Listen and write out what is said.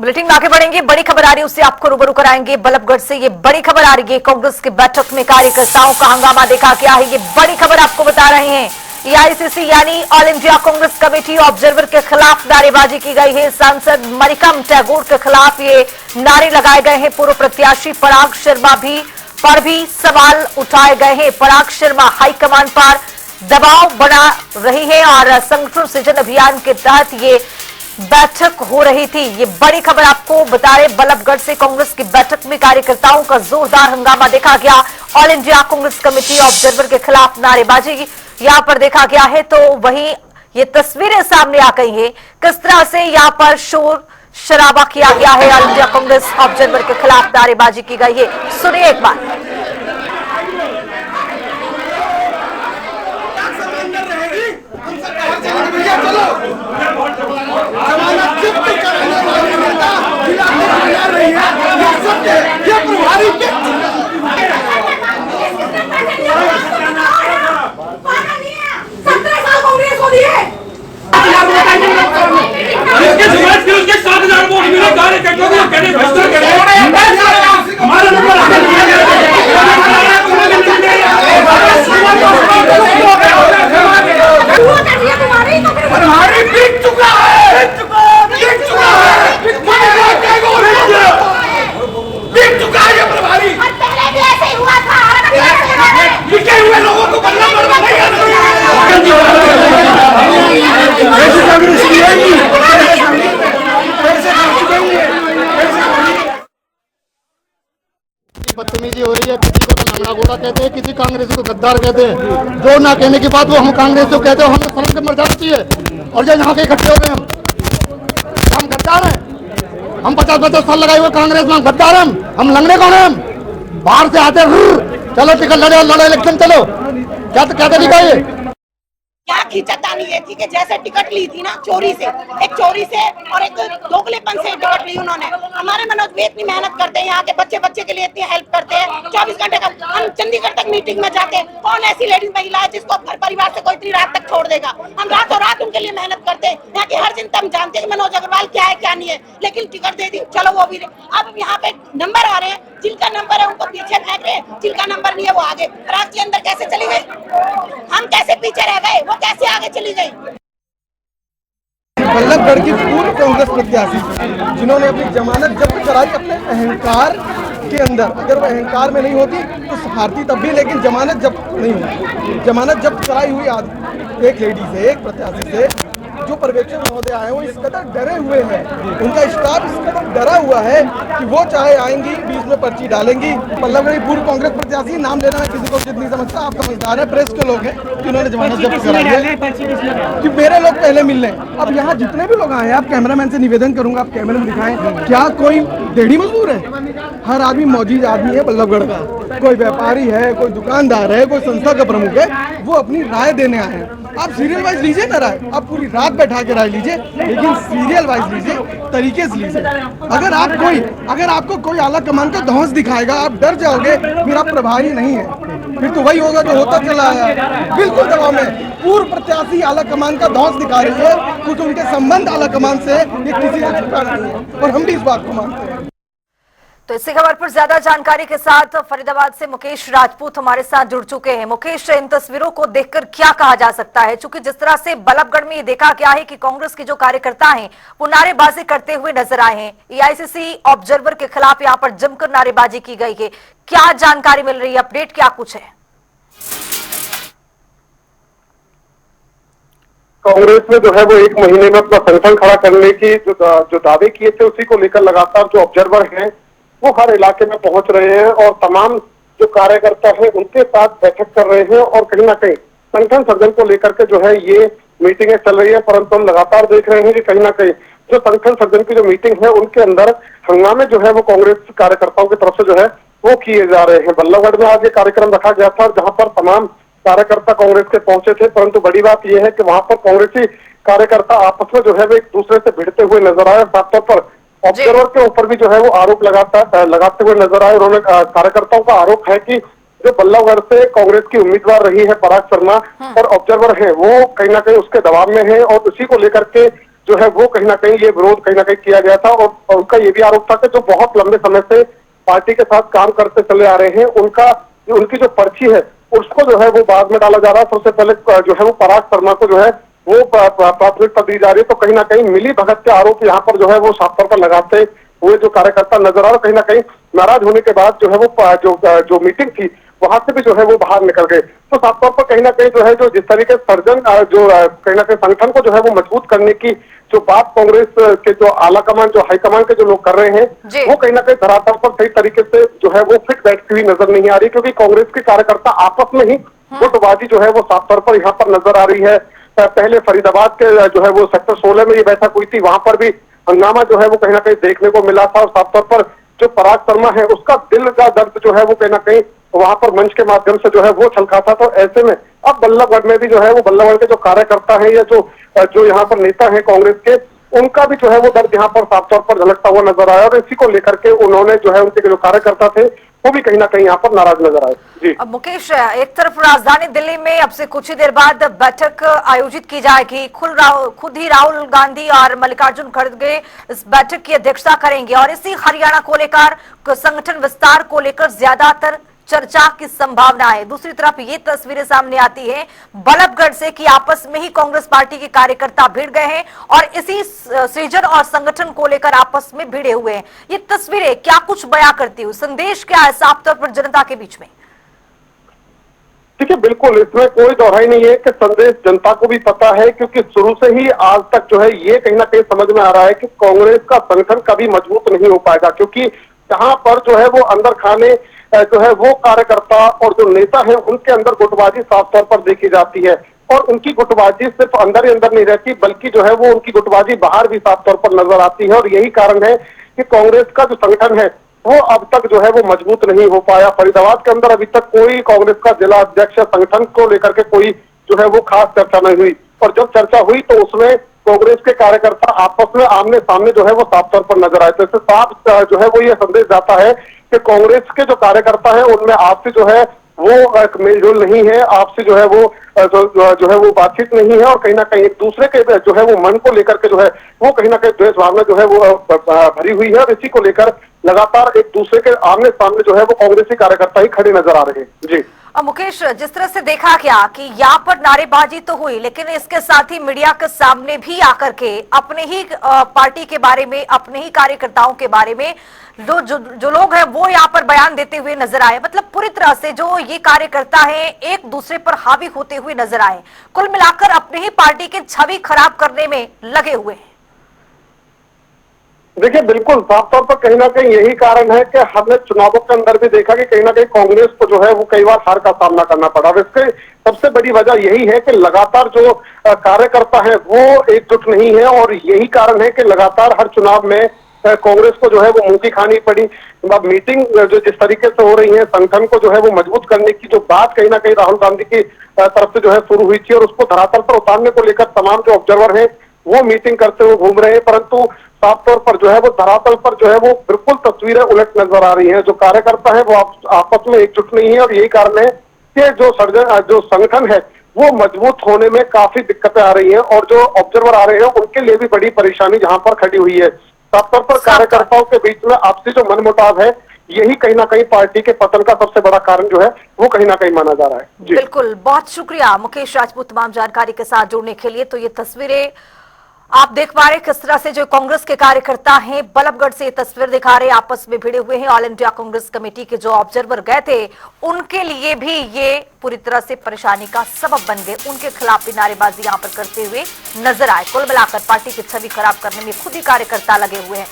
Bulletin में आगे बढ़ेंगे। बड़ी खबर आ रही है, उससे आपको रूबरू कराएंगे। बल्लभगढ़ से ये बड़ी खबर आ रही है। कांग्रेस की बैठक में कार्यकर्ताओं का हंगामा देखा गया है। ये बड़ी खबर आपको बता रहे हैं। एआईसीसी यानी all India Congress committee observer के खिलाफ नारेबाजी की गई है। सांसद मरिकम टैगोर के खिलाफ ये नारे लगाए गए हैं। पूर्व प्रत्याशी पराग शर्मा पर भी सवाल उठाए गए हैं। पराग शर्मा हाईकमान पर दबाव बना रही है और संगठन सृजन अभियान के तहत ये बैठक हो रही थी। ये बड़ी खबर आपको बता रहे। बल्लभगढ़ से कांग्रेस की बैठक में कार्यकर्ताओं का जोरदार हंगामा देखा गया। All India Congress committee observer के खिलाफ नारेबाजी यहां पर देखा गया है। तो वहीं ये तस्वीरें सामने आ गई हैं, किस तरह से यहां पर शोर शराबा किया गया है। ऑल इंडिया कांग्रेस ऑब्जर्वर के खिलाफ नारेबाजी की गई है। सुनिए एक बार। बदतमीजी हो रही है। किसी को तो लंगड़ा घोड़ा कहते हैं, किसी कांग्रेसी को गद्दार कहते हैं। जो ना कहने की बात वो हम कांग्रेस को कहते हैं। हम शर्म से मर जाती है। और जो यहाँ के इकट्ठे हो रहे हैं हम गद्दार हैं। हम 50-50 साल लगाए हुए कांग्रेस में, हम गद्दार हैं। हम लंगड़े कौन हैं? हम बाहर से आते चलो टिकट लड़ो इलेक्शन चलो। क्या तरीका है? क्या खींचतानी ये थी कि जैसे टिकट ली थी ना चोरी से, एक चोरी से और एक दोगलेपन से टिकट ली उन्होंने। हमारे मनोज भी इतनी मेहनत करते हैं, यहाँ के बच्चे के लिए इतनी हेल्प करते हैं। 24 घंटे का हम चंडीगढ़ तक मीटिंग में जाते। कौन ऐसी लेडीज महिला है जिसको घर परिवार से कोई इतनी रात तक छोड़ देगा? हम रातों रात उनके लिए मेहनत करते हैं। यहाँ की हर जनता हम जानते हैं मनोज अग्रवाल क्या है क्या नहीं है, लेकिन टिकट दे दी चलो वो भी। अब यहाँ पे नंबर आ रहे हैं, जिनका नंबर है उनको पीछे फेंक रहे हैं, जिनका नंबर नहीं है वो आगे। पराग जी अंदर कैसे चली गई? हम कैसे पीछे रह गए, वो कैसे आगे चली गई? बल्लभगढ़ की पूर्व कांग्रेस प्रत्याशी जिन्होंने अपनी जमानत जब्त कराई अपने अहंकार के अंदर। अगर वो अहंकार में नहीं होती तो हारती तब भी, लेकिन जमानत जब्त नहीं हुई। जमानत जब्त कराई हुई एक लेडी से, एक प्रत्याशी से, जो पर्यवेक्षक महोदय आए वो इस कदर डरे हुए हैं, उनका स्टाफ इस कदर डरा हुआ है कि वो चाहे आएंगी बीच में पर्ची डालेंगी। बल्लभगढ़ पूर्व कांग्रेस प्रत्याशी, नाम लेना मैं किसी को उचित नहीं समझता, आप समझदार है, प्रेस के लोग हैं कि उन्होंने जमानत जब्त कराई है कि मेरे लोग पहले मिल लें। अब यहाँ जितने भी लोग आए हैं, आप कैमरामैन से निवेदन करूंगा आप कैमरे में दिखाएं, क्या कोई देड़ी मजदूर है? हर आदमी मौजूद आदमी है बल्लभगढ़ का। कोई व्यापारी है, कोई दुकानदार है, कोई संस्था का प्रमुख है, वो अपनी राय देने आए हैं। आप सीरियल वाइज लीजिए ना राय, आप पूरी रात बैठा के राय लीजिए, लेकिन सीरियल वाइज लीजिए, तरीके से लीजिए। अगर आपको कोई आला कमान का धौंस दिखाएगा, आप डर जाओगे, फिर आप प्रभारी नहीं है, फिर तो वही होगा जो होता चला आया। बिल्कुल दबाव में पूर्व प्रत्याशी आला कमान का धौंस दिखा रही है, क्योंकि उनके संबंध आला कमान से ये किसी से छुपा नहीं है और हम भी इस बात को मानते हैं। तो इसी खबर पर ज्यादा जानकारी के साथ फरीदाबाद से मुकेश राजपूत हमारे साथ जुड़ चुके हैं। मुकेश, इन तस्वीरों को देखकर क्या कहा जा सकता है? क्योंकि जिस तरह से बल्लभगढ़ में ये देखा गया है कि कांग्रेस के जो कार्यकर्ता हैं वो नारेबाजी करते हुए नजर आए हैं। एआईसीसी ऑब्जर्वर के खिलाफ यहाँ पर जमकर नारेबाजी की गई है। क्या जानकारी मिल रही है? अपडेट क्या कुछ है? कांग्रेस ने जो है वो 1 महीने में अपना संगठन खड़ा करने की जो दावे किए थे, उसी को लेकर लगातार जो ऑब्जर्वर हैं वो हर इलाके में पहुंच रहे हैं और तमाम जो कार्यकर्ता हैं उनके साथ बैठक कर रहे हैं। और कहीं ना कहीं संगठन सर्जन को लेकर के जो है ये मीटिंगें चल रही है, परंतु हम लगातार देख रहे हैं कि कहीं ना कहीं जो संगठन सर्जन की जो मीटिंग है उनके अंदर हंगामे जो है वो कांग्रेस कार्यकर्ताओं की तरफ से जो है वो किए जा रहे हैं। बल्लभगढ़ में आज ये कार्यक्रम रखा गया था जहां पर तमाम कार्यकर्ता कांग्रेस के पहुंचे थे, परंतु बड़ी बात यह है कि वहां पर कांग्रेसी कार्यकर्ता आपस में जो है वो एक दूसरे से भिड़ते हुए नजर आए। खासतौर पर ऑब्जर्वर के ऊपर भी जो है वो आरोप लगाते हुए नजर आए। उन्होंने कार्यकर्ताओं का आरोप है कि जो बल्लभगढ़ से कांग्रेस की उम्मीदवार रही है पराग शर्मा और ऑब्जर्वर है वो कहीं ना कहीं उसके दबाव में है और उसी को लेकर के जो है वो कहीं ना कहीं ये विरोध कहीं ना कहीं किया गया था। और उनका ये भी आरोप था कि जो बहुत लंबे समय से पार्टी के साथ काम करते चले आ रहे हैं, उनकी जो पर्ची है उसको जो है वो बाद में डाला जा रहा है। सबसे पहले जो है वो पराग शर्मा को जो है वो प्राथमिकता दी जा रही है। तो कहीं ना कहीं मिली भगत के आरोप यहाँ पर जो है वो साफ तौर पर लगाते हुए जो कार्यकर्ता नजर आ रहे, कहीं ना कहीं नाराज होने के बाद जो है वो जो मीटिंग थी वहां से भी जो है वो बाहर निकल गए। तो साफ तौर पर कहीं ना कहीं जो है जो जिस तरीके से सर्जन जो कहीं ना कहीं संगठन को जो है वो मजबूत करने की जो बात कांग्रेस के जो आला कमान जो हाईकमान के जो लोग कर रहे हैं, वो कहीं ना कहीं धरातल पर सही तरीके से जो है वो फिट बैठती हुई नजर नहीं आ रही, क्योंकि कांग्रेस के कार्यकर्ता आपस में ही गुटबाजी जो है वो साफ तौर पर यहाँ पर नजर आ रही है। पहले फरीदाबाद के जो है वो सेक्टर 16 में ये बैठक हुई थी, वहां पर भी हंगामा जो है वो कहीं ना कहीं देखने को मिला था। और साफ तौर पर जो पराग शर्मा है उसका दिल का दर्द जो है वो कहीं ना कहीं वहां पर मंच के माध्यम से जो है वो छलका था। तो ऐसे में अब बल्लभगढ़ में भी जो है वो बल्लभगढ़ के जो कार्यकर्ता है या जो यहाँ पर नेता है कांग्रेस के, उनका भी जो है वो दर्द यहाँ पर साफ तौर पर झलकता हुआ नजर आया। और इसी को लेकर के उन्होंने जो है उनके जो कार्यकर्ता थे वो भी कहीं ना कहीं यहाँ पर नाराज नजर आए। जी अब मुकेश, एक तरफ राजधानी दिल्ली में अब से कुछ ही देर बाद बैठक आयोजित की जाएगी। खुद ही राहुल गांधी और मल्लिकार्जुन खड़गे इस बैठक की अध्यक्षता करेंगे और इसी हरियाणा को लेकर संगठन विस्तार को लेकर ज्यादातर चर्चा की संभावना है। दूसरी तरफ ये तस्वीरें सामने आती है बल्लभगढ़ से कि आपस में ही कांग्रेस पार्टी के कार्यकर्ता भिड़ गए हैं और इसी सृजन और संगठन को लेकर आपस में भिड़े हुए हैं। ये तस्वीरें क्या कुछ बयां करती हुई, संदेश क्या है साफ तौर पर जनता के बीच में? देखिए, बिल्कुल इसमें कोई दोहराई नहीं है कि संदेश जनता को भी पता है, क्योंकि शुरू से ही आज तक जो है ये कहीं ना कहीं समझ में आ रहा है कि कांग्रेस का संगठन कभी मजबूत नहीं हो पाएगा, क्योंकि जहां पर जो है वो अंदर खाने जो है वो कार्यकर्ता और जो नेता है उनके अंदर गुटबाजी साफ तौर पर देखी जाती है। और उनकी गुटबाजी सिर्फ अंदर ही अंदर नहीं रहती, बल्कि जो है वो उनकी गुटबाजी बाहर भी साफ तौर पर नजर आती है। और यही कारण है कि कांग्रेस का जो संगठन है वो अब तक जो है वो मजबूत नहीं हो पाया। फरीदाबाद के अंदर अभी तक कोई कांग्रेस का जिला अध्यक्ष संगठन को लेकर के कोई जो है वो खास चर्चा नहीं हुई। और जब चर्चा हुई तो उसमें कांग्रेस के कार्यकर्ता आपस में आमने सामने जो है वो साफ तौर पर नजर आए। तो इससे साफ जो है वो ये संदेश जाता है कि कांग्रेस के जो कार्यकर्ता है उनमें आपसे जो है वो मेलजोल नहीं है, आपसे जो है वो जो है वो बातचीत नहीं है। और कहीं ना कहीं एक दूसरे के जो है वो मन को लेकर के जो है वो कहीं ना कहीं द्वेष भावना जो है वो भरी हुई है। और इसी को लेकर लगातार एक दूसरे के आमने सामने जो है वो कांग्रेसी कार्यकर्ता ही खड़े नजर आ रहे हैं। जी मुकेश, जिस तरह से देखा गया कि यहाँ पर नारेबाजी तो हुई, लेकिन इसके साथ ही मीडिया के सामने भी आकर के अपने ही पार्टी के बारे में, अपने ही कार्यकर्ताओं के बारे में जो लोग हैं वो यहाँ पर बयान देते हुए नजर आए। मतलब पूरी तरह से जो ये कार्यकर्ता हैं एक दूसरे पर हावी होते हुए नजर आए, कुल मिलाकर अपने ही पार्टी की छवि खराब करने में लगे हुए हैं। देखिए, बिल्कुल साफ तौर पर कहीं ना कहीं यही कारण है कि हमने चुनावों के अंदर भी देखा कि कहीं ना कहीं कांग्रेस को जो है वो कई बार हार का सामना करना पड़ा। और इसके सबसे बड़ी वजह यही है कि लगातार जो कार्यकर्ता है वो एकजुट नहीं है। और यही कारण है कि लगातार हर चुनाव में कांग्रेस को जो है वो मुंह की खानी पड़ी। मीटिंग जो जिस तरीके से हो रही है, संगठन को जो है वो मजबूत करने की जो बात कहीं ना कहीं राहुल गांधी की तरफ से जो है शुरू हुई थी और उसको धरातल पर उतारने को लेकर तमाम जो ऑब्जर्वर है वो मीटिंग करते हुए घूम रहे हैं, परंतु साफ तौर पर जो है वो धरातल पर जो है वो बिल्कुल तस्वीरें उलट नजर आ रही हैं। जो कार्यकर्ता है वो आपस में एकजुट नहीं है। और यही कारण है कि जो संगठन है वो मजबूत होने में काफी दिक्कतें आ रही हैं। और जो ऑब्जर्वर आ रहे हैं उनके लिए भी बड़ी परेशानी जहां पर खड़ी हुई है। साफ तौर पर कार्यकर्ताओं के बीच में आपसी जो मनमुटाव है यही कहीं ना कहीं पार्टी के पतन का सबसे बड़ा कारण जो है वो कहीं ना कहीं माना जा रहा है। जी बिल्कुल, बहुत शुक्रिया मुकेश राजपूत तमाम जानकारी के साथ जुड़ने के लिए। तो ये तस्वीरें आप देख पा रहे किस तरह से जो कांग्रेस के कार्यकर्ता हैं बल्लभगढ़ से ये तस्वीर दिखा रहे आपस में भिड़े हुए हैं। ऑल इंडिया कांग्रेस कमेटी के जो ऑब्जर्वर गए थे उनके लिए भी ये पूरी तरह से परेशानी का सबब बन गए। उनके खिलाफ भी नारेबाजी यहाँ पर करते हुए नजर आए। कुल मिलाकर पार्टी की छवि खराब करने में खुद ही कार्यकर्ता लगे हुए हैं।